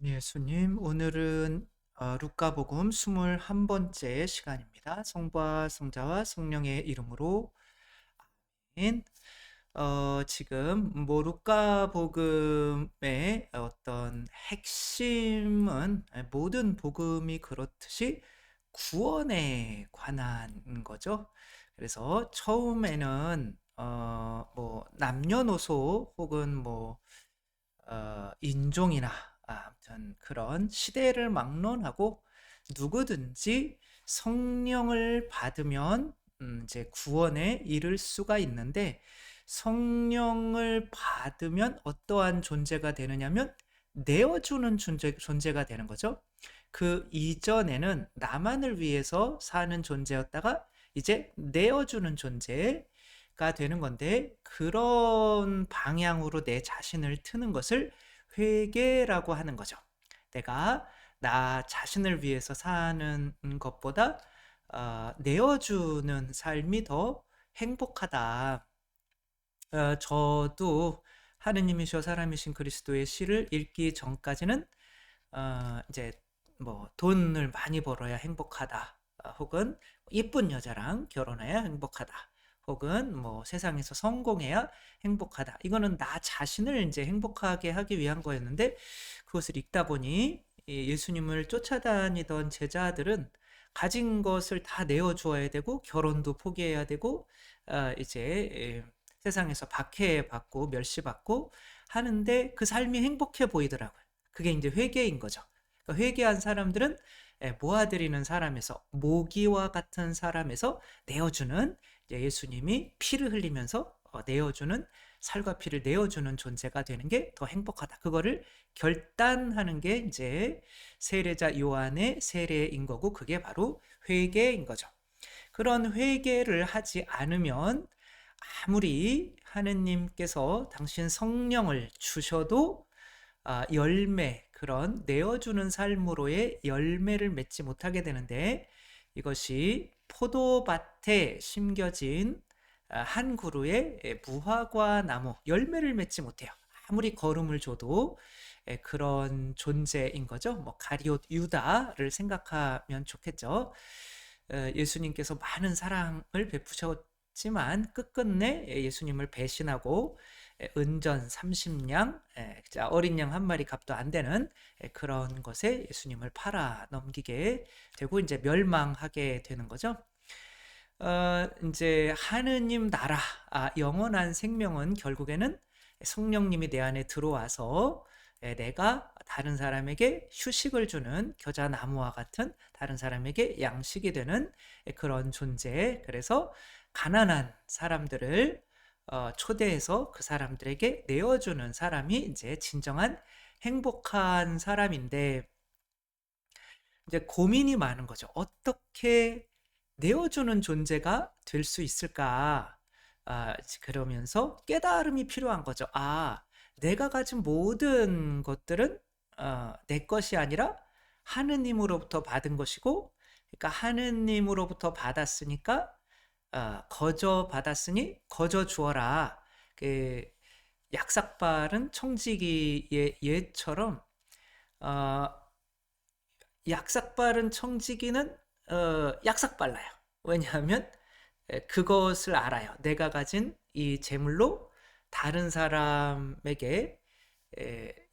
예수님, 오늘은 루카복음 21번째 시간입니다. 성부와 성자와 성령의 이름으로 아멘. 지금 루카복음의 어떤 핵심은 모든 복음이 그렇듯이 구원에 관한 거죠. 그래서 처음에는 남녀노소 혹은 인종이나 아무튼 그런 시대를 막론하고 누구든지 성령을 받으면 이제 구원에 이를 수가 있는데, 성령을 받으면 어떠한 존재가 되느냐면 내어주는 존재가 되는 거죠. 그 이전에는 나만을 위해서 사는 존재였다가 이제 내어주는 존재가 되는 건데, 그런 방향으로 내 자신을 트는 것을 회개라고 하는 거죠. 내가 나 자신을 위해서 사는 것보다 내어주는 삶이 더 행복하다. 저도 하느님이셔 사람이신 그리스도의 시를 읽기 전까지는 이제 돈을 많이 벌어야 행복하다, 혹은 예쁜 여자랑 결혼해야 행복하다, 혹은 세상에서 성공해야 행복하다, 이거는 나 자신을 이제 행복하게 하기 위한 거였는데, 그것을 읽다 보니 이 예수님을 쫓아다니던 제자들은 가진 것을 다 내어주어야 되고 결혼도 포기해야 되고 이제 세상에서 박해받고 멸시받고 하는데 그 삶이 행복해 보이더라고요. 그게 이제 회개인 거죠. 그러니까 회개한 사람들은 모아들이는 사람에서, 모기와 같은 사람에서 내어주는, 이제 예수님이 피를 흘리면서 내어주는, 살과 피를 내어주는 존재가 되는 게 더 행복하다. 그거를 결단하는 게 이제 세례자 요한의 세례인 거고, 그게 바로 회개인 거죠. 그런 회개를 하지 않으면 아무리 하느님께서 당신 성령을 주셔도 열매, 그런 내어주는 삶으로의 열매를 맺지 못하게 되는데, 이것이 포도밭에 심겨진 한 그루의 무화과 나무, 열매를 맺지 못해요. 아무리 거름을 줘도 그런 존재인 거죠. 가리옷 유다를 생각하면 좋겠죠. 예수님께서 많은 사랑을 베푸셨지만 끝끝내 예수님을 배신하고 은전 30냥, 어린 양 한 마리 값도 안 되는 그런 것에 예수님을 팔아 넘기게 되고 이제 멸망하게 되는 거죠. 이제 하느님 나라, 영원한 생명은 결국에는 성령님이 내 안에 들어와서 내가 다른 사람에게 휴식을 주는 겨자나무와 같은, 다른 사람에게 양식이 되는 그런 존재. 그래서 가난한 사람들을 초대해서 그 사람들에게 내어주는 사람이 이제 진정한 행복한 사람인데, 이제 고민이 많은 거죠. 어떻게 내어주는 존재가 될 수 있을까? 그러면서 깨달음이 필요한 거죠. 내가 가진 모든 것들은 내 것이 아니라 하느님으로부터 받은 것이고, 그러니까 하느님으로부터 받았으니까 거저 받았으니 거저 주어라. 그 약삭발은 청지기의 예처럼, 어, 약삭빠른 청지기는 약삭빨라요. 왜냐하면 그것을 알아요. 내가 가진 이 재물로 다른 사람에게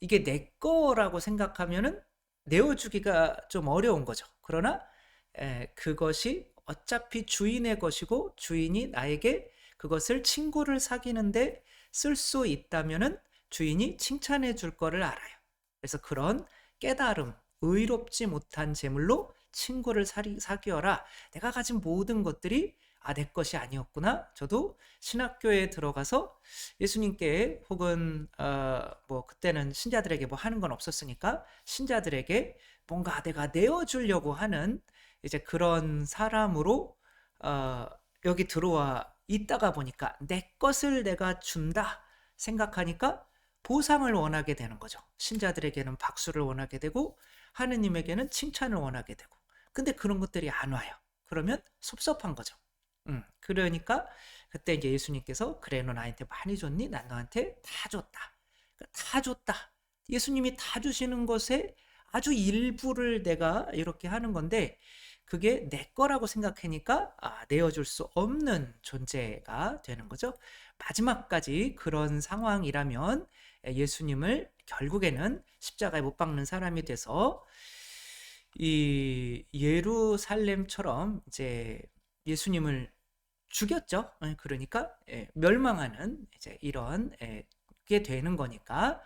이게 내 거라고 생각하면은 내어주기가 좀 어려운 거죠. 그러나 그것이 어차피 주인의 것이고 주인이 나에게 그것을 친구를 사귀는데 쓸 수 있다면은 주인이 칭찬해 줄 거를 알아요. 그래서 그런 깨달음, 의롭지 못한 재물로 친구를 사귀어라. 내가 가진 모든 것들이 내 것이 아니었구나. 저도 신학교에 들어가서 예수님께, 혹은 그때는 신자들에게 하는 건 없었으니까 신자들에게 뭔가 내가 내어주려고 하는 이제 그런 사람으로 여기 들어와 있다가 보니까 내 것을 내가 준다 생각하니까 보상을 원하게 되는 거죠. 신자들에게는 박수를 원하게 되고 하느님에게는 칭찬을 원하게 되고. 근데 그런 것들이 안 와요. 그러면 섭섭한 거죠. 그러니까 그때 이제 예수님께서, 그래 너 나한테 많이 줬니? 난 너한테 다 줬다. 그러니까 다 줬다. 예수님이 다 주시는 것에 아주 일부를 내가 이렇게 하는 건데 그게 내 거라고 생각하니까 내어줄 수 없는 존재가 되는 거죠. 마지막까지 그런 상황이라면 예수님을 결국에는 십자가에 못 박는 사람이 돼서 이 예루살렘처럼 이제 예수님을 죽였죠. 그러니까 멸망하는 이제 이런 게 되는 거니까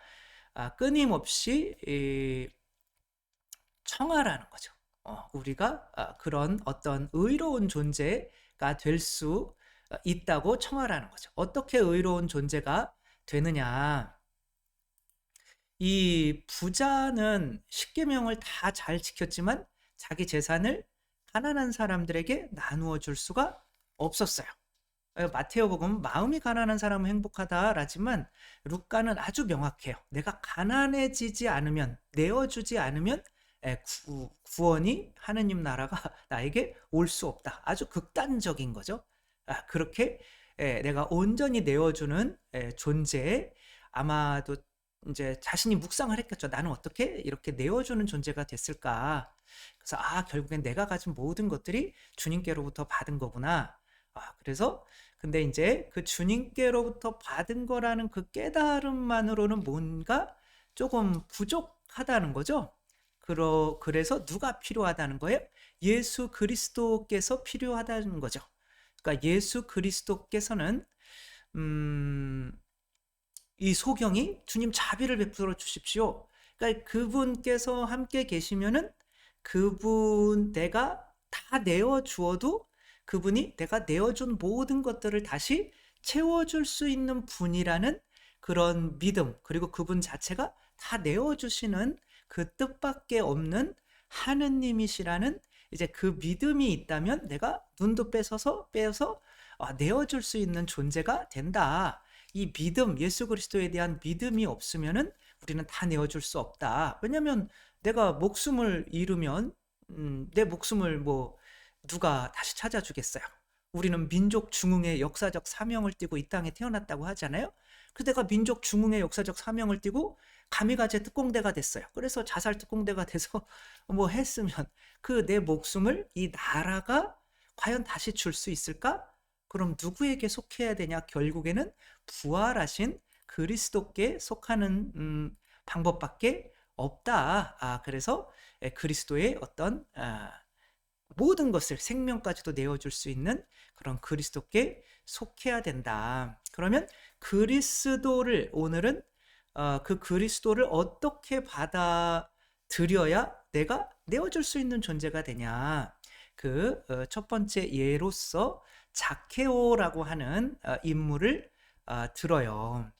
끊임없이 청하라는 거죠. 우리가 그런 어떤 의로운 존재가 될 수 있다고 청하라는 거죠. 어떻게 의로운 존재가 되느냐? 이 부자는 십계명을 다 잘 지켰지만 자기 재산을 가난한 사람들에게 나누어 줄 수가 없었어요. 마테오복음 마음이 가난한 사람은 행복하다라지만 루카는 아주 명확해요. 내가 가난해지지 않으면 내어주지 않으면 구원이 하느님 나라가 나에게 올 수 없다. 아주 극단적인 거죠. 그렇게 내가 온전히 내어주는 존재 아마도 이제 자신이 묵상을 했겠죠. 나는 어떻게 이렇게 내어주는 존재가 됐을까? 그래서 결국엔 내가 가진 모든 것들이 주님께로부터 받은 거구나. 그래서 근데 이제 그 주님께로부터 받은 거라는 그 깨달음만으로는 뭔가 조금 부족하다는 거죠. 그래서 누가 필요하다는 거예요? 예수 그리스도께서 필요하다는 거죠. 그러니까 예수 그리스도께서는 이 소경이 주님 자비를 베풀어 주십시오. 그러니까 그분께서 함께 계시면은 그분 내가 다 내어 주어도 그분이 내가 내어준 모든 것들을 다시 채워줄 수 있는 분이라는 그런 믿음, 그리고 그분 자체가 다 내어주시는 그 뜻밖에 없는 하느님이시라는 이제 그 믿음이 있다면 내가 눈도 빼서 내어줄 수 있는 존재가 된다. 이 믿음, 예수 그리스도에 대한 믿음이 없으면은 우리는 다 내어줄 수 없다. 왜냐면 내가 목숨을 잃으면 내 목숨을 뭐 누가 다시 찾아주겠어요? 우리는 민족 중흥의 역사적 사명을 띠고 이 땅에 태어났다고 하잖아요. 그 내가 민족 중흥의 역사적 사명을 띠고 가미가제 특공대가 됐어요. 그래서 자살 특공대가 돼서 뭐 했으면 그 내 목숨을 이 나라가 과연 다시 줄 수 있을까? 그럼 누구에게 속해야 되냐? 결국에는 부활하신 그리스도께 속하는 방법밖에 없다. 그래서 그리스도의 어떤 모든 것을 생명까지도 내어줄 수 있는 그런 그리스도께 속해야 된다. 그러면 그리스도를 오늘은 그 그리스도를 어떻게 받아들여야 내가 내어줄 수 있는 존재가 되냐. 그 첫 번째 예로서 자케오라고 하는 인물을 들어요.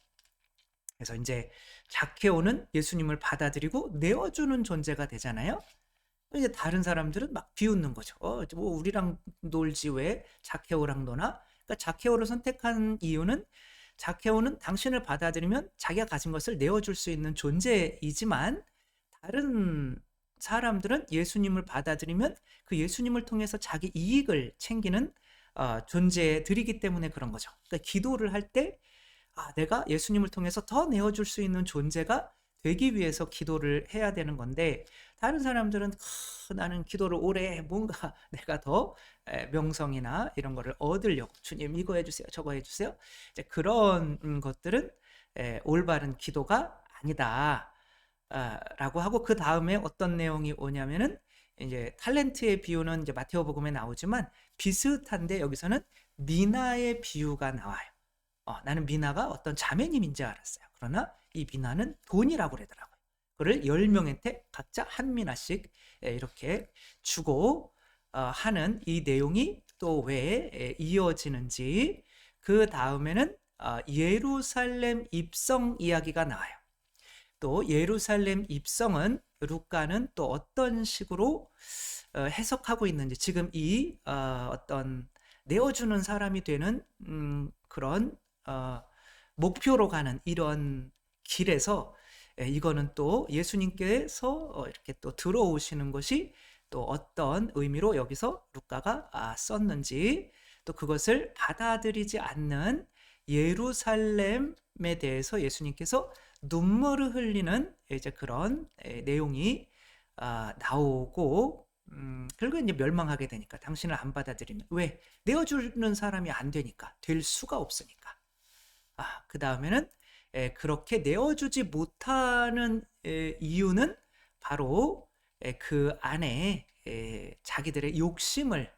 그래서 이제 자케오는 예수님을 받아들이고 내어주는 존재가 되잖아요. 이제 다른 사람들은 막 비웃는 거죠. 뭐 우리랑 놀지 왜 자케오랑 노나? 그러니까 자케오를 선택한 이유는 자케오는 당신을 받아들이면 자기가 가진 것을 내어줄 수 있는 존재이지만 다른 사람들은 예수님을 받아들이면 그 예수님을 통해서 자기 이익을 챙기는 존재들이기 때문에 그런 거죠. 그러니까 기도를 할 때 내가 예수님을 통해서 더 내어줄 수 있는 존재가 되기 위해서 기도를 해야 되는 건데 다른 사람들은 나는 기도를 오래 해 뭔가 내가 더 명성이나 이런 거를 얻으려고 주님 이거 해주세요 저거 해주세요 이제 그런 것들은 올바른 기도가 아니다 라고 하고 그 다음에 어떤 내용이 오냐면은 이제 탈렌트의 비유는 이제 마테오복음에 나오지만 비슷한데 여기서는 미나의 비유가 나와요. 나는 미나가 어떤 자매님인 줄 알았어요. 그러나 이 미나는 돈이라고 그러더라고요. 그를 10명한테 각자 한 미나씩 이렇게 주고 하는 이 내용이 또 왜 이어지는지 그 다음에는 예루살렘 입성 이야기가 나와요. 또 예루살렘 입성은 루카는 또 어떤 식으로 해석하고 있는지 지금 이 어떤 내어주는 사람이 되는 그런 목표로 가는 이런 길에서 이거는 또 예수님께서 이렇게 또 들어오시는 것이 또 어떤 의미로 여기서 루카가 썼는지 또 그것을 받아들이지 않는 예루살렘에 대해서 예수님께서 눈물을 흘리는 이제 그런 내용이 나오고 결국 이제 멸망하게 되니까 당신을 안 받아들이면 왜 내어주는 사람이 안 되니까 될 수가 없으니까 그 다음에는 그렇게 내어주지 못하는 이유는 바로 그 안에 자기들의 욕심을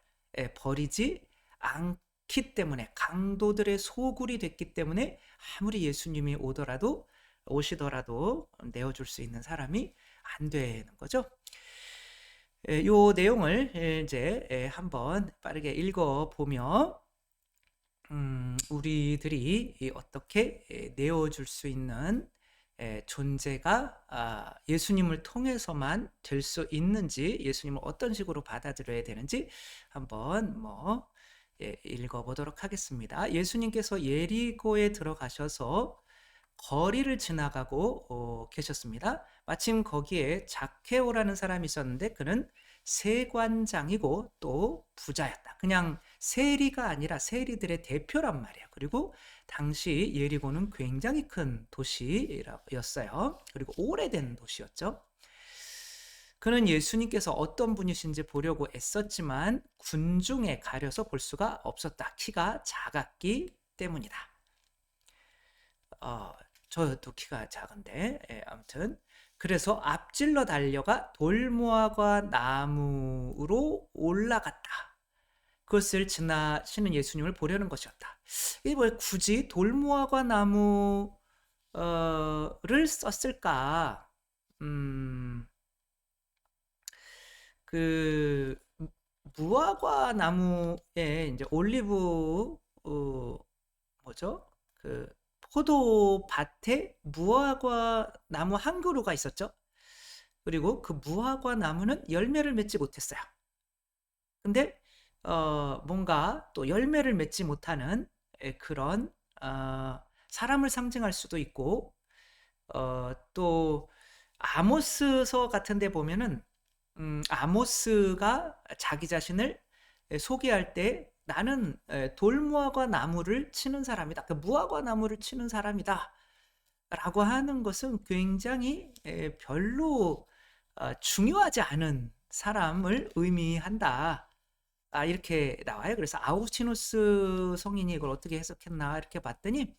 버리지 않기 때문에 강도들의 소굴이 됐기 때문에 아무리 예수님이 오시더라도 내어줄 수 있는 사람이 안 되는 거죠. 요 내용을 이제 한번 빠르게 읽어보며 우리들이 어떻게 내어줄 수 있는 존재가 예수님을 통해서만 될 수 있는지, 예수님을 어떤 식으로 받아들여야 되는지 한번 읽어보도록 하겠습니다. 예수님께서 예리고에 들어가셔서 거리를 지나가고 계셨습니다. 마침 거기에 zakhe오라는 사람이 있었는데 그는 세관장이고 또 부자였다. 그냥 세리가 아니라 세리들의 대표란 말이에요. 그리고 당시 예리고는 굉장히 큰 도시였어요. 그리고 오래된 도시였죠. 그는 예수님께서 어떤 분이신지 보려고 애썼지만 군중에 가려서 볼 수가 없었다. 키가 작았기 때문이다. 저도 키가 작은데 아무튼 그래서 앞질러 달려가 돌무화과 나무로 올라갔다. 그것을 지나시는 예수님을 보려는 것이었다. 이게 왜 굳이 돌무화과 나무를 썼을까? 그 무화과 나무에 이제 올리브 뭐죠? 그 포도밭에 무화과 나무 한 그루가 있었죠. 그리고 그 무화과 나무는 열매를 맺지 못했어요. 근데 뭔가 또 열매를 맺지 못하는 그런 사람을 상징할 수도 있고 또 아모스서 같은 데 보면은 아모스가 자기 자신을 소개할 때 나는 돌무화과 나무를 치는 사람이다. 그 무화과 나무를 치는 사람이다. 라고 하는 것은 굉장히 별로 중요하지 않은 사람을 의미한다. 이렇게 나와요. 그래서 아우구스티누스 성인이 이걸 어떻게 해석했나 이렇게 봤더니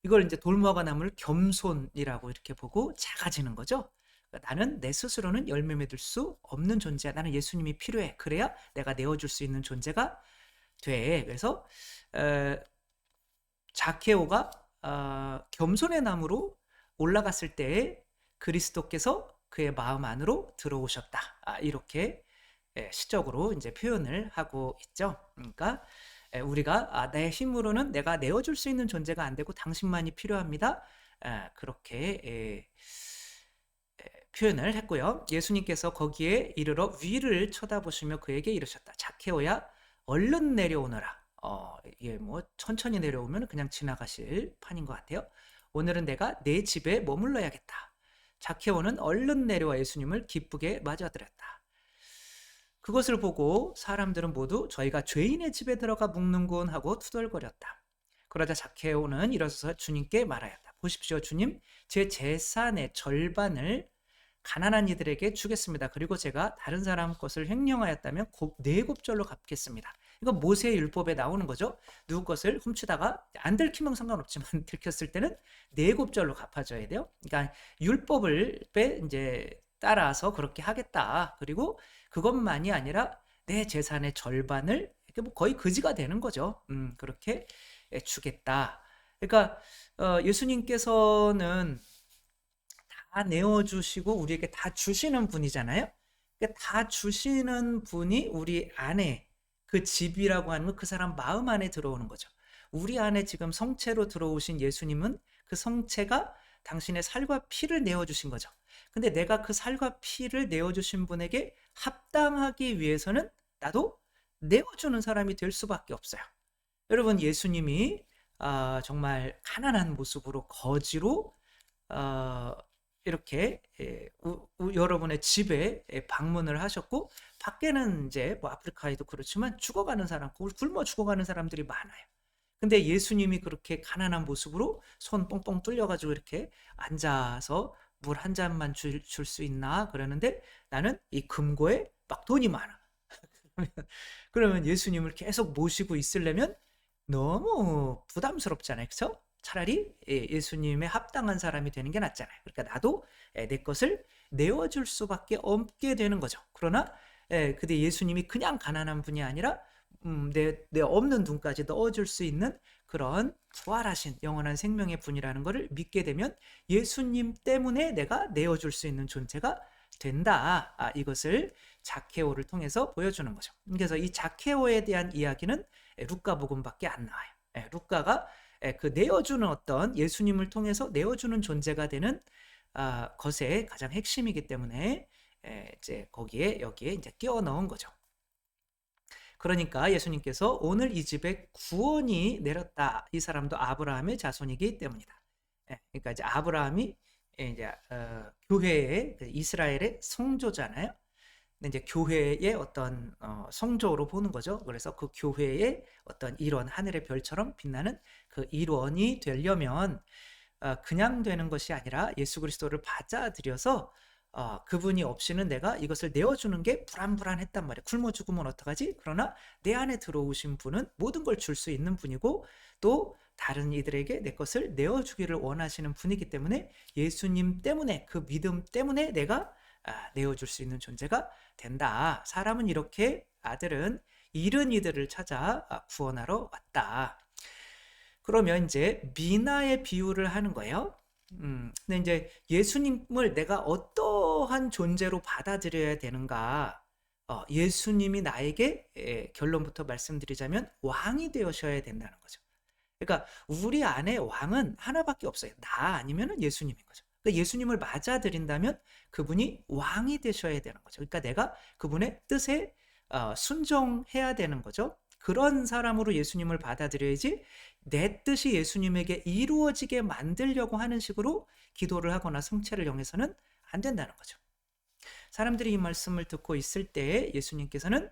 이걸 이제 돌무화과 나무를 겸손이라고 이렇게 보고 작아지는 거죠. 나는 내 스스로는 열매 맺을 수 없는 존재야. 나는 예수님이 필요해. 그래야 내가 내어줄 수 있는 존재가 돼. 그래서 zakhe오가 겸손의 나무로 올라갔을 때에 그리스도께서 그의 마음 안으로 들어오셨다. 이렇게 시적으로 이제 표현을 하고 있죠. 그러니까 우리가 내 힘으로는 내가 내어줄 수 있는 존재가 안 되고 당신만이 필요합니다. 그렇게 표현을 했고요. 예수님께서 거기에 이르러 위를 쳐다보시며 그에게 이르셨다. zakhe오야, 얼른 내려오너라. 이게 뭐 천천히 내려오면 그냥 지나가실 판인 것 같아요. 오늘은 내가 내 집에 머물러야겠다. zakhe오는 얼른 내려와 예수님을 기쁘게 맞아들였다. 그것을 보고 사람들은 모두 저희가 죄인의 집에 들어가 묵는군 하고 투덜거렸다. 그러자 zakhe오는 일어서서 주님께 말하였다. 보십시오, 주님, 제 재산의 절반을 가난한 이들에게 주겠습니다. 그리고 제가 다른 사람 것을 횡령하였다면 네 곱절로 갚겠습니다. 이거 모세의 율법에 나오는 거죠. 누구 것을 훔치다가 안 들키면 상관없지만 들켰을 때는 네 곱절로 갚아줘야 돼요. 그러니까 율법을 이제 따라서 그렇게 하겠다. 그리고 그것만이 아니라 내 재산의 절반을 뭐 거의 거지가 되는 거죠. 그렇게 주겠다. 그러니까 예수님께서는 다 내어주시고 우리에게 다 주시는 분이잖아요. 그러니까 다 주시는 분이 우리 안에 그 집이라고 하는 건 그 사람 마음 안에 들어오는 거죠. 우리 안에 지금 성체로 들어오신 예수님은 그 성체가 당신의 살과 피를 내어주신 거죠. 근데 내가 그 살과 피를 내어주신 분에게 합당하기 위해서는 나도 내어주는 사람이 될 수밖에 없어요. 여러분, 예수님이 정말 가난한 모습으로 거지로 이렇게 여러분의 집에 방문을 하셨고 밖에는 이제 뭐 아프리카에도 그렇지만 죽어가는 사람, 굶어 죽어가는 사람들이 많아요. 근데 예수님이 그렇게 가난한 모습으로 손 뻥뻥 뚫려 가지고 이렇게 앉아서 물 한 잔만 줄 수 있나? 그러는데 나는 이 금고에 막 돈이 많아. 그러면 예수님을 계속 모시고 있으려면 너무 부담스럽잖아요. 그쵸? 차라리 예수님에 합당한 사람이 되는 게 낫잖아요. 그러니까 나도 내 것을 내어줄 수밖에 없게 되는 거죠. 그러나 근데 예수님이 그냥 가난한 분이 아니라 내 없는 돈까지 넣어줄 수 있는 그런 부활하신 영원한 생명의 분이라는 것을 믿게 되면 예수님 때문에 내가 내어줄 수 있는 존재가 된다. 이것을 자케오를 통해서 보여주는 거죠. 그래서 이 자케오에 대한 이야기는 루카복음밖에 안 나와요. 루카가 그 내어주는 어떤 예수님을 통해서 내어주는 존재가 되는 것의 가장 핵심이기 때문에 이제 여기에 이제 끼워 넣은 거죠. 그러니까 예수님께서 오늘 이 집에 구원이 내렸다. 이 사람도 아브라함의 자손이기 때문이다. 그러니까 이제 아브라함이 이제 교회의 이스라엘의 성조잖아요. 근데 이제 교회의 어떤 성조로 보는 거죠. 그래서 그 교회의 어떤 일원, 하늘의 별처럼 빛나는 그 일원이 되려면 그냥 되는 것이 아니라 예수 그리스도를 받아들여서 그분이 없이는 내가 이것을 내어주는 게 불안불안했단 말이에요. 굶어 죽으면 어떡하지? 그러나 내 안에 들어오신 분은 모든 걸 줄 수 있는 분이고 또 다른 이들에게 내 것을 내어주기를 원하시는 분이기 때문에 예수님 때문에 그 믿음 때문에 내가 내어줄 수 있는 존재가 된다. 사람은 이렇게 아들은 잃은 이들을 찾아 구원하러 왔다. 그러면 이제 미나의 비유를 하는 거예요. 근데 이제 예수님을 내가 어떠한 존재로 받아들여야 되는가? 예수님이 나에게 결론부터 말씀드리자면 왕이 되셔야 된다는 거죠. 그러니까 우리 안에 왕은 하나밖에 없어요. 나 아니면 예수님인 거죠. 그러니까 예수님을 맞아들인다면 그분이 왕이 되셔야 되는 거죠. 그러니까 내가 그분의 뜻에 순종해야 되는 거죠. 그런 사람으로 예수님을 받아들여야지 내 뜻이 예수님에게 이루어지게 만들려고 하는 식으로 기도를 하거나 성체를 영해서는 안 된다는 거죠. 사람들이 이 말씀을 듣고 있을 때 예수님께서는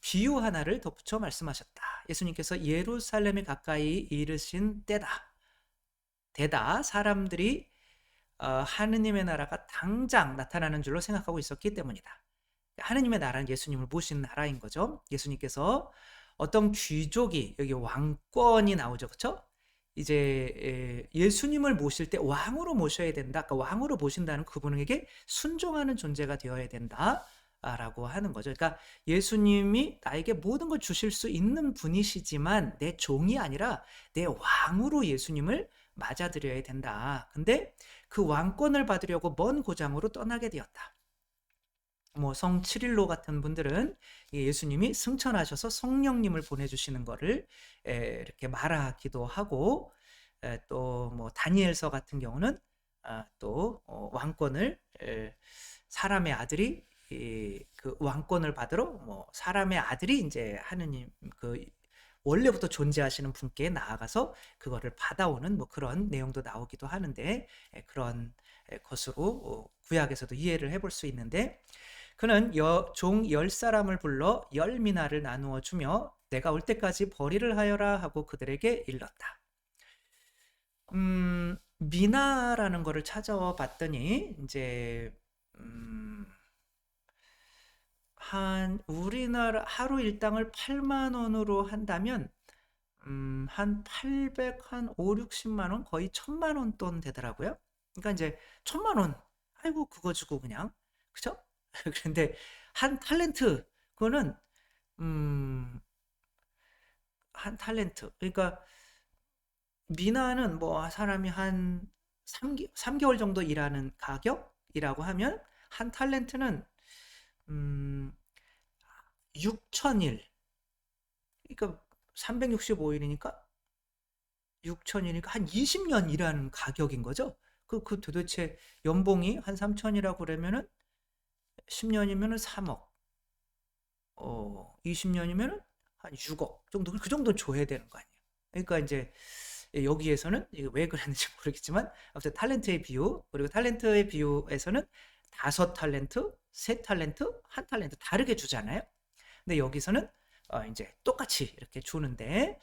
비유 하나를 덧붙여 말씀하셨다. 예수님께서 예루살렘에 가까이 이르신 때다. 사람들이 하느님의 나라가 당장 나타나는 줄로 생각하고 있었기 때문이다. 하느님의 나라는 예수님을 모신 나라인 거죠. 예수님께서 어떤 귀족이 여기 왕권이 나오죠. 그렇죠? 이제 예수님을 모실 때 왕으로 모셔야 된다. 그러니까 왕으로 모신다는 그분에게 순종하는 존재가 되어야 된다. 라고 하는 거죠. 그러니까 예수님이 나에게 모든 걸 주실 수 있는 분이시지만 내 종이 아니라 내 왕으로 예수님을 맞아들여야 된다. 근데 그 왕권을 받으려고 먼 고장으로 떠나게 되었다. 뭐 성 칠일로 같은 분들은 예수님이 승천하셔서 성령님을 보내주시는 거를 이렇게 말하기도 하고, 또 뭐 다니엘서 같은 경우는 또 왕권을 사람의 아들이 그 왕권을 받으러 뭐 사람의 아들이 이제 하느님 그 원래부터 존재하시는 분께 나아가서 그거를 받아오는 뭐 그런 내용도 나오기도 하는데, 그런 것으로 구약에서도 이해를 해볼 수 있는데, 그는 종 10사람을 불러 10미나를 나누어 주며 내가 올 때까지 벌이를 하여라 하고 그들에게 일렀다. 미나라는 거를 찾아봤더니 이제 한 우리나라 하루 일당을 8만 원으로 한다면 한 800, 한 5, 60만 원, 거의 1000만 원 돈 되더라고요. 그러니까 이제 1000만 원, 아이고 그거 주고 그냥, 그죠? 그런데 한 탤런트, 그거는 한 탤런트, 그러니까 미나는 뭐 사람이 한 3개월 정도 일하는 가격이라고 하면 한 탤런트는 6,000일, 그러니까 365일이니까 6,000이니까 한 20년 일하는 가격인 거죠. 그 도대체 연봉이 한 3,000이라고 그러면은 10년이면은 3억, 20년이면은 한 6억 정도, 그 정도 줘야 되는 거 아니에요. 그러니까 이제 여기에서는 이게 왜 그랬는지 모르겠지만 아무튼 탤런트의 비유, 그리고 탤런트의 비유에서는 5탤런트, 3탤런트, 1탤런트 다르게 주잖아요. 근데 여기서는 이제 똑같이 이렇게 주는데,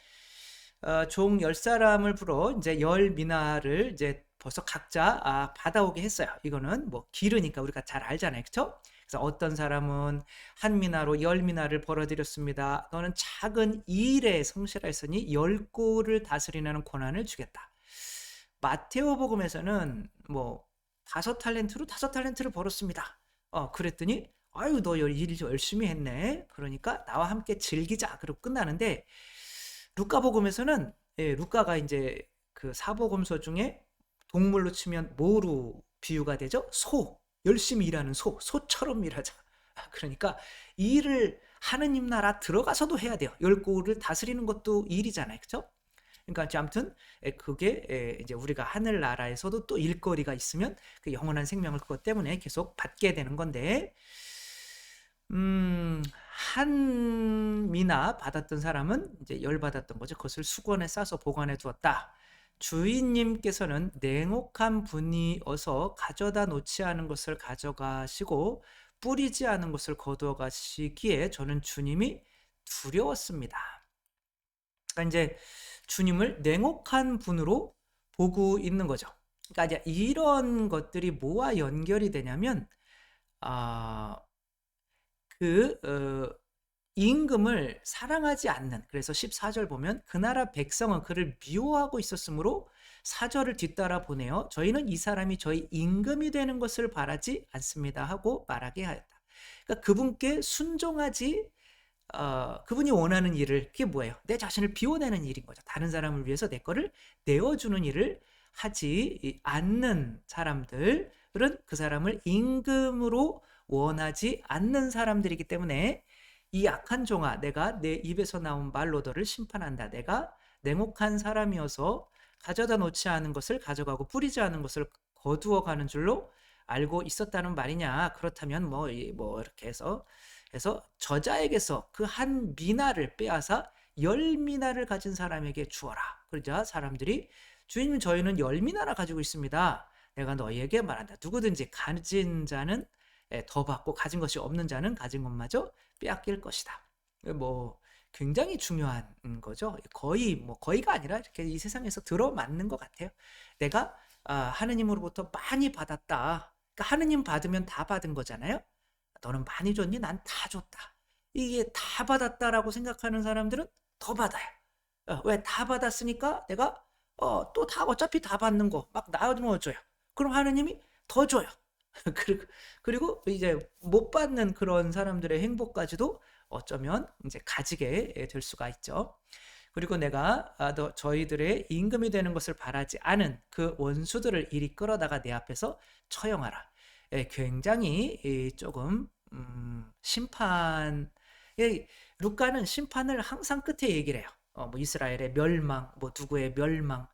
종 10사람을 불어 이제 10미나를 이제 벌써 각자 받아오게 했어요. 이거는 뭐 길으니까 우리가 잘 알잖아요. 그쵸? 그래서 어떤 사람은 한 미나로 10미나를 벌어들였습니다. 너는 작은 일에 성실했으니 10고를 다스리는 권한을 주겠다. 마테오복음에서는 뭐 5달란트로 5달란트를 벌었습니다. 그랬더니 아유 너 일 열심히 했네. 그러니까 나와 함께 즐기자. 그러고 끝나는데 루카복음에서는 루카가 이제 그 사복음서 중에 동물로 치면 뭐로 비유가 되죠? 소. 열심히 일하는 소처럼 일하자. 그러니까 일을 하느님 나라 들어가서도 해야 돼요. 10고를 다스리는 것도 일이잖아요. 그렇죠? 그러니까 아무튼 그게 이제 우리가 하늘 나라에서도 또 일거리가 있으면 그 영원한 생명을 그것 때문에 계속 받게 되는 건데 한 미나 받았던 사람은 이제 열 받았던 거죠. 그것을 수건에 싸서 보관해 두었다. 주인님께서는 냉혹한 분이 어서 가져다 놓지 않은 것을 가져가시고 뿌리지 않은 것을 거두어 가시기에 저는 주님이 두려웠습니다. 그러니까 이제 주님을 냉혹한 분으로 보고 있는 거죠. 그러니까 이제 이런 것들이 뭐와 연결이 되냐면 임금을 사랑하지 않는, 그래서 14절 보면 그 나라 백성은 그를 미워하고 있었으므로 4절을 뒤따라 보내어 저희는 이 사람이 저희 임금이 되는 것을 바라지 않습니다 하고 말하게 하였다. 그러니까 그분께 순종하지 그분이 원하는 일을, 그게 뭐예요? 내 자신을 비워내는 일인 거죠. 다른 사람을 위해서 내 거를 내어주는 일을 하지 않는 사람들은 그 사람을 임금으로 원하지 않는 사람들이기 때문에 이 악한 종아, 내가 내 입에서 나온 말로 너를 심판한다. 내가 냉혹한 사람이어서 가져다 놓지 않은 것을 가져가고 뿌리지 않은 것을 거두어 가는 줄로 알고 있었다는 말이냐. 그렇다면 뭐 이렇게 해서 저자에게서 그 한 미나를 빼앗아 10미나를 가진 사람에게 주어라. 그러자 사람들이 주인님 저희는 10미나나 가지고 있습니다. 내가 너희에게 말한다. 누구든지 가진 자는 더 받고 가진 것이 없는 자는 가진 것마저 빼앗길 것이다. 뭐 굉장히 중요한 거죠. 거의가 아니라 이렇게 이 세상에서 들어맞는 것 같아요. 내가 하느님으로부터 많이 받았다. 그러니까 하느님 받으면 다 받은 거잖아요. 너는 많이 줬니? 난 다 줬다. 이게 다 받았다라고 생각하는 사람들은 더 받아요. 왜? 다 받았으니까 내가 또 다 어차피 다 받는 거 막 나눠줘요. 그럼 하느님이 더 줘요. 그리고 이제 못 받는 그런 사람들의 행복까지도 어쩌면 이제 가지게 될 수가 있죠. 그리고 내가 저희들의 임금이 되는 것을 바라지 않은 그 원수들을 이리 끌어다가 내 앞에서 처형하라. 굉장히 조금 심판, 루카는 심판을 항상 끝에 얘기를 해요. 뭐 이스라엘의 멸망, 뭐 누구의 멸망.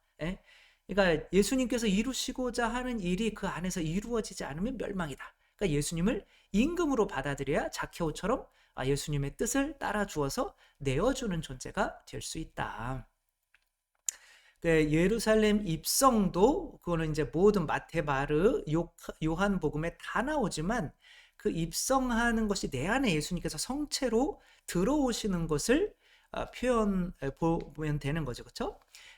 그러니까 예수님께서 이루시고자 하는 일이 그 안에서 이루어지지 않으면 멸망이다. 그러니까 예수님을 임금으로 받아들여야 자케오처럼 예수님의 뜻을 따라 주어서 내어주는 존재가 될 수 있다. 예루살렘 입성도 그거는 이제 모든 마태, 마르, 요한 복음에 다 나오지만 그 입성하는 것이 내 안에 예수님께서 성체로 들어오시는 것을 보면 되는 거죠. 그렇죠?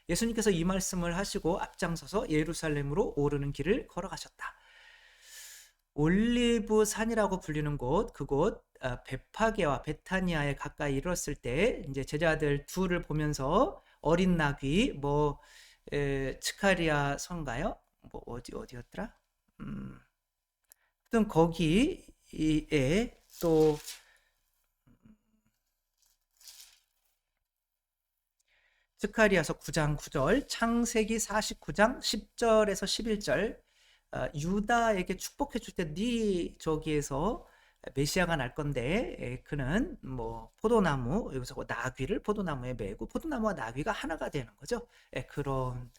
예수님께서 이 말씀을 하시고 앞장서서 예루살렘으로 오르는 길을 걸어가셨다. 올리브 산이라고 불리는 곳, 그곳 베파게와 베타니아에 가까이 이르렀을 때 이제 제자들 둘을 보면서 어린 나귀, 츠카리아 성가요? 어디였더라? 아무튼 거기에 또 스가랴서 9장 9절, 창세기 49장 10절에서 11절, 유다에게 축복해 줄 때 네 저기에서 메시아가 날 건데 그는 뭐 포도나무, 여기서 나귀를 포도나무에 메고 포도나무와 나귀가 하나가 되는 거죠. 그런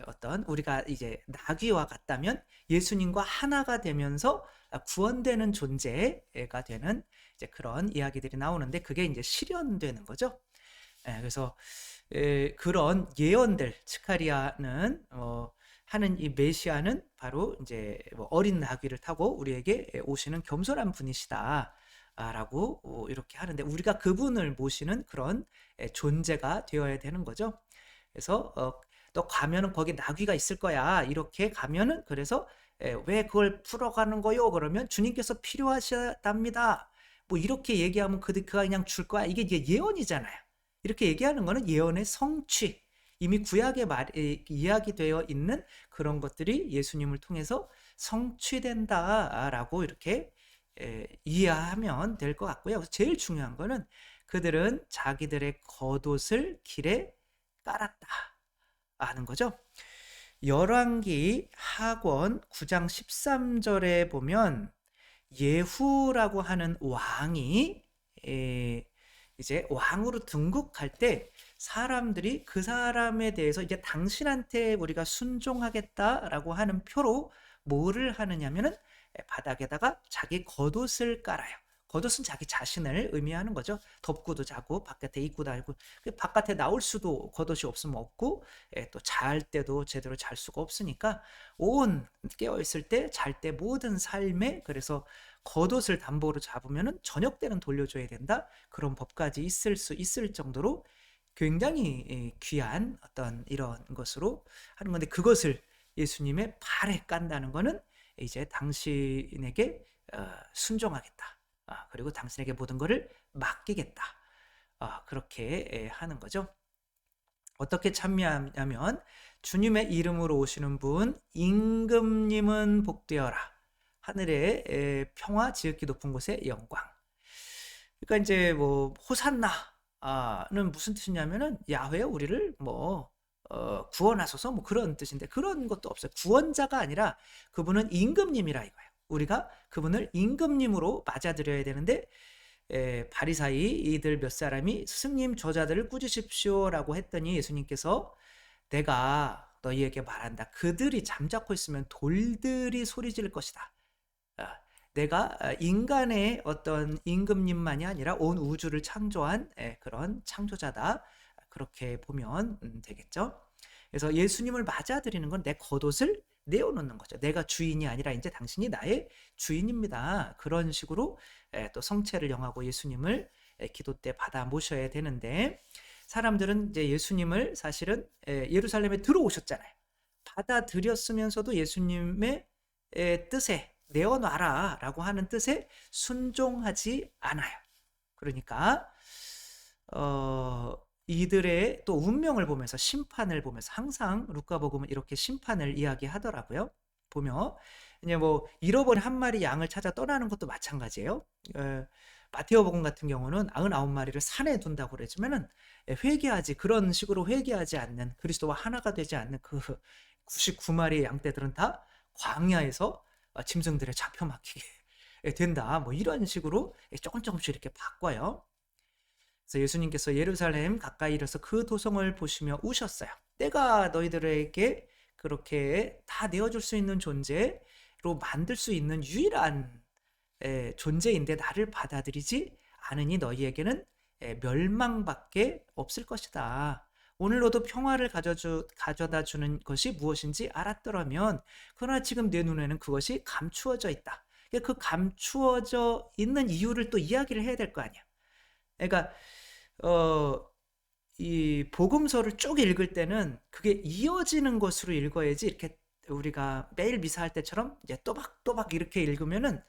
어떤 우리가 이제 나귀와 같다면 예수님과 하나가 되면서 구원되는 존재가 되는 이제 그런 이야기들이 나오는데 그게 이제 실현되는 거죠. 그래서 그런 예언들, 스가랴는 하는 이 메시아는 바로 이제 어린 나귀를 타고 우리에게 오시는 겸손한 분이시다. 라고 이렇게 하는데 우리가 그분을 모시는 그런 존재가 되어야 되는 거죠. 그래서 너 가면은 거기 나귀가 있을 거야. 이렇게 가면은 그래서 왜 그걸 풀어가는 거요? 그러면 주님께서 필요하시답니다. 뭐 이렇게 얘기하면 그가 그냥 줄 거야. 이게 이제 예언이잖아요. 이렇게 얘기하는 거는 예언의 성취. 이미 구약에 이야기되어 있는 그런 것들이 예수님을 통해서 성취된다라고 이렇게 이해하면 될 것 같고요. 제일 중요한 거는 그들은 자기들의 겉옷을 길에 깔았다 하는 거죠. 열왕기 하권 9장 13절에 보면 예후라고 하는 왕이 이제 왕으로 등극할 때 사람들이 그 사람에 대해서 이제 당신한테 우리가 순종하겠다라고 하는 표로 뭐를 하느냐면은 바닥에다가 자기 겉옷을 깔아요. 겉옷은 자기 자신을 의미하는 거죠. 덮고도 자고 바깥에 입고 다니고 바깥에 나올 수도 겉옷이 없으면 없고 또 잘 때도 제대로 잘 수가 없으니까 온 깨어 있을 때 잘 때 모든 삶에 그래서 겉옷을 담보로 잡으면은 저녁 때는 돌려줘야 된다. 그런 법까지 있을 수 있을 정도로 굉장히 귀한 어떤 이런 것으로 하는 건데 그것을 예수님의 발에 깐다는 거는 이제 당신에게 순종하겠다. 그리고 당신에게 모든 것을 맡기겠다. 그렇게 하는 거죠. 어떻게 참여하냐면 주님의 이름으로 오시는 분 임금님은 복되어라. 하늘의 평화 지극히 높은 곳의 영광. 그러니까 이제 뭐 호산나는 무슨 뜻이냐면은 야훼 우리를 뭐 구원하소서 뭐 그런 뜻인데 그런 것도 없어요. 구원자가 아니라 그분은 임금님이라 이거예요. 우리가 그분을 임금님으로 맞아들여야 되는데 바리사이 이들 몇 사람이 스승님 저자들을 꾸짖으십시오라고 했더니 예수님께서 내가 너희에게 말한다. 그들이 잠자코 있으면 돌들이 소리 지를 것이다. 내가 인간의 어떤 임금님만이 아니라 온 우주를 창조한 그런 창조자다. 그렇게 보면 되겠죠. 그래서 예수님을 맞아들이는 건 내 겉옷을 내어놓는 거죠. 내가 주인이 아니라 이제 당신이 나의 주인입니다. 그런 식으로 또 성체를 영하고 예수님을 기도 때 받아 모셔야 되는데 사람들은 이제 예수님을 사실은 예루살렘에 들어오셨잖아요. 받아들였으면서도 예수님의 뜻에 내어놔라 라고 하는 뜻에 순종하지 않아요. 그러니까 이들의 또 운명을 보면서 심판을 보면서 항상 루카복음은 이렇게 심판을 이야기하더라고요. 보면 이제 뭐 잃어버린 한 마리 양을 찾아 떠나는 것도 마찬가지예요. 마테오복음 같은 경우는 99마리를 산에 둔다고 그러지만은 회개하지 그런 식으로 회개하지 않는 그리스도와 하나가 되지 않는 그 99마리의 양떼들은 다 광야에서 짐승들에 잡혀 막히게 된다. 뭐 이런 식으로 조금씩 이렇게 바꿔요. 그래서 예수님께서 예루살렘 가까이 이르러서 그 도성을 보시며 우셨어요. 내가 너희들에게 그렇게 다 내어줄 수 있는 존재로 만들 수 있는 유일한 존재인데 나를 받아들이지 않으니 너희에게는 멸망밖에 없을 것이다. 오늘 너도 평화를 가져다 주는 것이 무엇인지 알았더라면 그러나 지금 내 눈에는 그것이 감추어져 있다. 그 감추어져 있는 이유를 또 이야기를 해야 될 거 아니야. 그러니까 이 복음서를 쭉 읽을 때는 그게 이어지는 것으로 읽어야지 이렇게 우리가 매일 미사할 때처럼 이제 또박또박 이렇게 읽으면은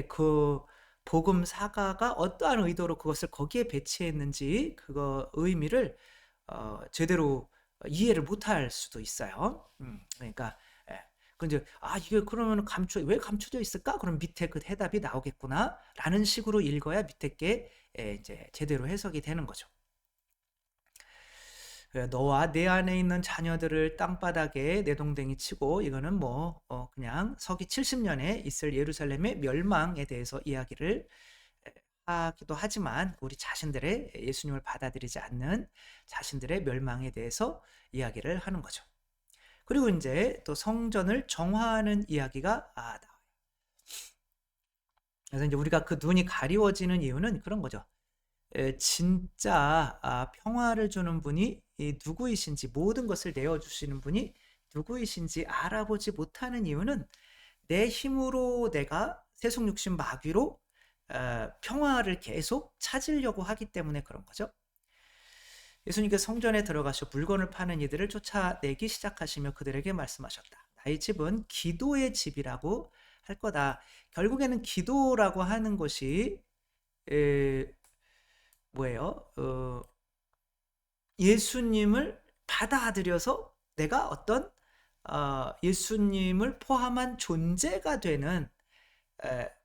그 복음 사가가 어떠한 의도로 그것을 거기에 배치했는지 그거 의미를 제대로 이해를 못할 수도 있어요. 그러니까 근데 이게 그러면 왜 감춰져 있을까? 그럼 밑에 그 해답이 나오겠구나라는 식으로 읽어야 밑에 게 이제 제대로 해석이 되는 거죠. 너와 내 안에 있는 자녀들을 땅바닥에 내동댕이 치고 이거는 뭐 그냥 서기 70년에 있을 예루살렘의 멸망에 대해서 이야기를 하기도 하지만 우리 자신들의 예수님을 받아들이지 않는 자신들의 멸망에 대해서 이야기를 하는 거죠. 그리고 이제 또 성전을 정화하는 이야기가 나와요. 그래서 이제 우리가 그 눈이 가리워지는 이유는 그런 거죠. 진짜 평화를 주는 분이 누구이신지 모든 것을 내어주시는 분이 누구이신지 알아보지 못하는 이유는 내 힘으로 내가 세속육신 마귀로 평화를 계속 찾으려고 하기 때문에 그런 거죠. 예수님께서 성전에 들어가셔 물건을 파는 이들을 쫓아내기 시작하시며 그들에게 말씀하셨다. 나의 집은 기도의 집이라고 할 거다. 결국에는 기도라고 하는 것이 에, 뭐예요? 예수님을 받아들여서 내가 어떤 예수님을 포함한 존재가 되는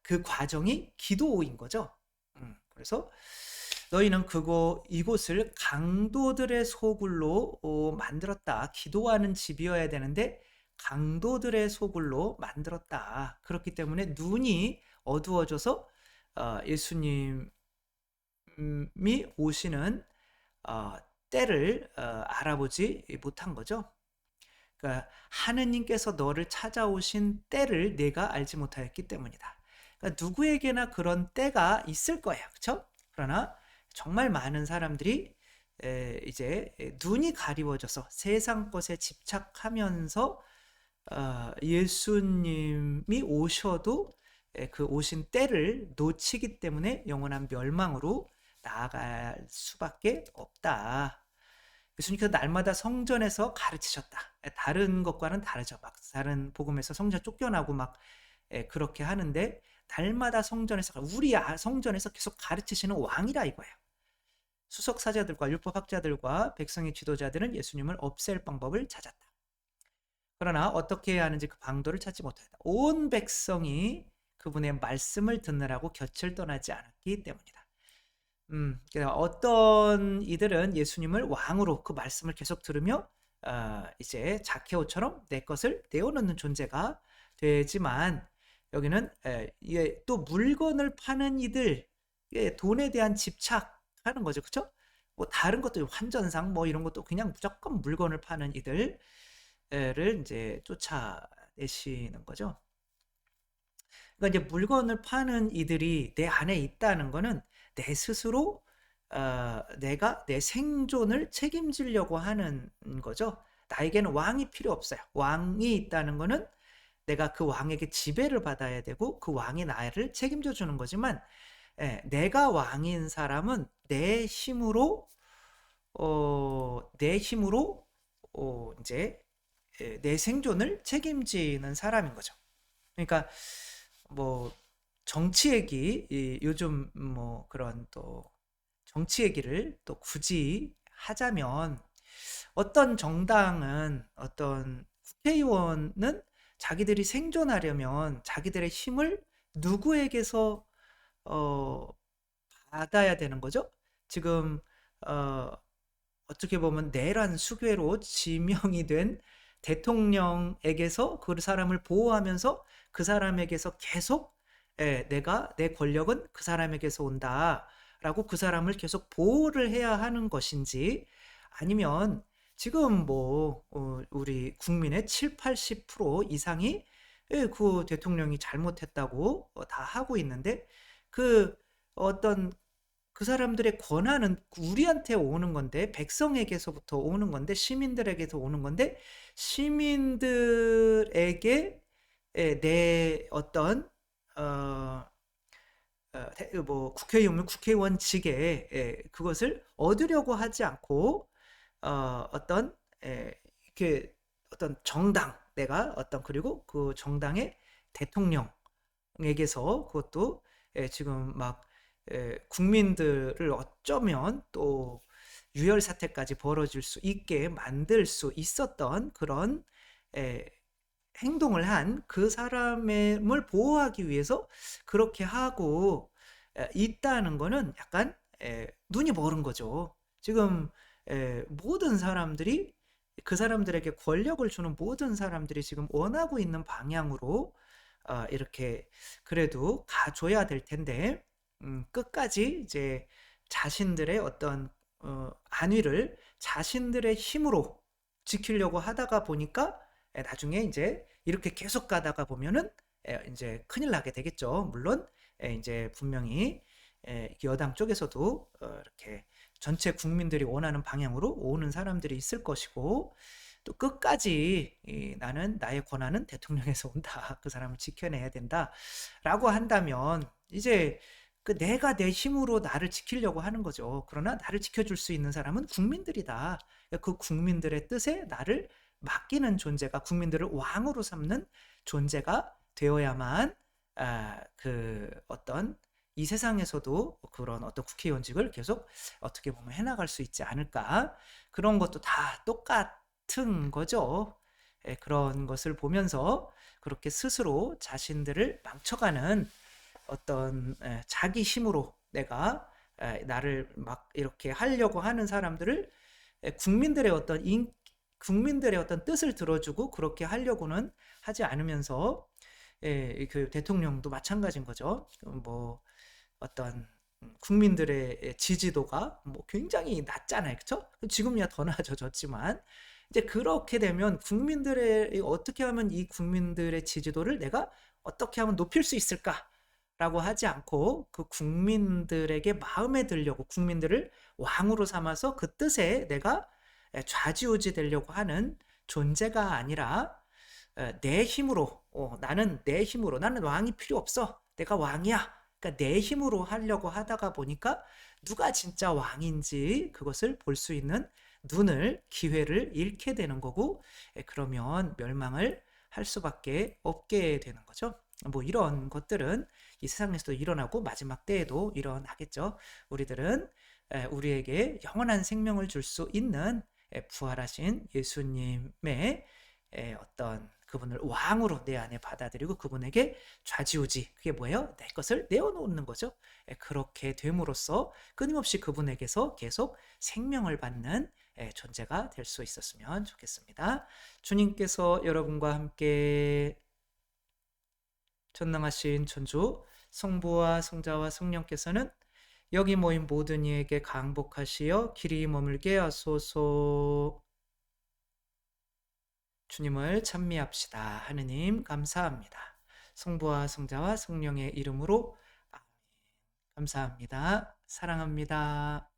그 과정이 기도인 거죠. 그래서 너희는 이곳을 강도들의 소굴로 만들었다. 기도하는 집이어야 되는데 강도들의 소굴로 만들었다. 그렇기 때문에 눈이 어두워져서 예수님이 오시는 때를 알아보지 못한 거죠. 그러니까 하느님께서 너를 찾아오신 때를 내가 알지 못하였기 때문이다. 그러니까 누구에게나 그런 때가 있을 거예요. 그렇죠? 그러나 정말 많은 사람들이 이제 눈이 가리워져서 세상 것에 집착하면서 예수님이 오셔도 그 오신 때를 놓치기 때문에 영원한 멸망으로 나아갈 수밖에 없다. 예수님께서 날마다 성전에서 가르치셨다. 다른 것과는 다르죠. 막 다른 복음에서 성전 쫓겨나고 막 그렇게 하는데 날마다 성전에서 성전에서 계속 가르치시는 왕이라 이거예요. 수석 사자들과 율법 학자들과 백성의 지도자들은 예수님을 없앨 방법을 찾았다. 그러나 어떻게 해야 하는지 그 방도를 찾지 못했다. 온 백성이 그분의 말씀을 듣느라고 곁을 떠나지 않았기 때문이다. 그러니까 어떤 이들은 예수님을 왕으로 그 말씀을 계속 들으며 이제 자케오처럼 내 것을 내어놓는 존재가 되지만 여기는 또 물건을 파는 이들, 돈에 대한 집착하는 거죠, 그렇죠? 뭐 다른 것도 환전상 뭐 이런 것도 그냥 무조건 물건을 파는 이들을 이제 쫓아내시는 거죠. 그러니까 이제 물건을 파는 이들이 내 안에 있다는 거는 내 스스로 내가 내 생존을 책임지려고 하는 거죠. 나에게는 왕이 필요 없어요. 왕이 있다는 거는 내가 그 왕에게 지배를 받아야 되고 그 왕이 나를 책임져 주는 거지만 내가 왕인 사람은 내 힘으로 이제 내 생존을 책임지는 사람인 거죠. 그러니까 뭐 정치 얘기 요즘 뭐 그런 또 정치 얘기를 또 굳이 하자면 어떤 정당은 어떤 국회의원은 자기들이 생존하려면 자기들의 힘을 누구에게서 어, 받아야 되는 거죠? 지금 어, 어떻게 보면 내란 수괴로 지명이 된 대통령에게서 그 사람을 보호하면서 그 사람에게서 계속 내가 내 권력은 그 사람에게서 온다라고 그 사람을 계속 보호를 해야 하는 것인지 아니면 지금 뭐 우리 국민의 7, 80% 이상이 그 대통령이 잘못했다고 다 하고 있는데 그 어떤 그 사람들의 권한은 우리한테 오는 건데 백성에게서부터 오는 건데 시민들에게서 오는 건데 시민들에게 내 어떤 어, 뭐 국회의원이면 국회의원직에 그것을 얻으려고 하지 않고 어떤 이렇게 어떤 정당 내가 어떤 그리고 그 정당의 대통령에게서 그것도 지금 막 국민들을 어쩌면 또 유혈 사태까지 벌어질 수 있게 만들 수 있었던 그런 행동을 한 그 사람을 보호하기 위해서 그렇게 하고 있다는 거는 약간 눈이 멀은 거죠. 지금 모든 사람들이 그 사람들에게 권력을 주는 모든 사람들이 지금 원하고 있는 방향으로 이렇게 그래도 가줘야 될 텐데 끝까지 이제 자신들의 어떤 안위를 자신들의 힘으로 지키려고 하다가 보니까 나중에 이제 이렇게 계속 가다가 보면은 이제 큰일 나게 되겠죠. 물론 이제 분명히 여당 쪽에서도 이렇게 전체 국민들이 원하는 방향으로 오는 사람들이 있을 것이고 또 끝까지 나는 나의 권한은 대통령에서 온다. 그 사람을 지켜내야 된다라고 한다면 이제 내가 내 힘으로 나를 지키려고 하는 거죠. 그러나 나를 지켜줄 수 있는 사람은 국민들이다. 그 국민들의 뜻에 나를 맡기는 존재가, 국민들을 왕으로 삼는 존재가 되어야만 어떤 이 세상에서도 그런 어떤 국회의원직을 계속 어떻게 보면 해나갈 수 있지 않을까. 그런 것도 다 똑같은 거죠. 그런 것을 보면서 그렇게 스스로 자신들을 망쳐가는 어떤 자기 힘으로 내가 나를 막 이렇게 하려고 하는 사람들을 국민들의 국민들의 어떤 뜻을 들어주고 그렇게 하려고는 하지 않으면서, 그 대통령도 마찬가지인 거죠. 뭐 어떤 국민들의 지지도가 뭐 굉장히 낮잖아요, 그렇죠? 지금이야 더 나아졌지만 이제 그렇게 되면 국민들의 어떻게 하면 이 국민들의 지지도를 내가 어떻게 하면 높일 수 있을까라고 하지 않고 그 국민들에게 마음에 들려고 국민들을 왕으로 삼아서 그 뜻에 내가 좌지우지 되려고 하는 존재가 아니라 내 힘으로, 나는 왕이 필요 없어, 내가 왕이야, 그러니까 내 힘으로 하려고 하다가 보니까 누가 진짜 왕인지 그것을 볼 수 있는 기회를 잃게 되는 거고, 그러면 멸망을 할 수밖에 없게 되는 거죠. 뭐 이런 것들은 이 세상에서도 일어나고 마지막 때에도 일어나겠죠. 우리들은 우리에게 영원한 생명을 줄 수 있는 부활하신 예수님의 어떤 그분을 왕으로 내 안에 받아들이고 그분에게 좌지우지, 그게 뭐예요? 내 것을 내어놓는 거죠. 그렇게 됨으로써 끊임없이 그분에게서 계속 생명을 받는 존재가 될 수 있었으면 좋겠습니다. 주님께서 여러분과 함께 전능하신 천주 성부와 성자와 성령께서는 여기 모인 모든 이에게 강복하시어 길이 머물게 하소서. 주님을 찬미합시다. 하느님 감사합니다. 성부와 성자와 성령의 이름으로 아멘. 감사합니다. 사랑합니다.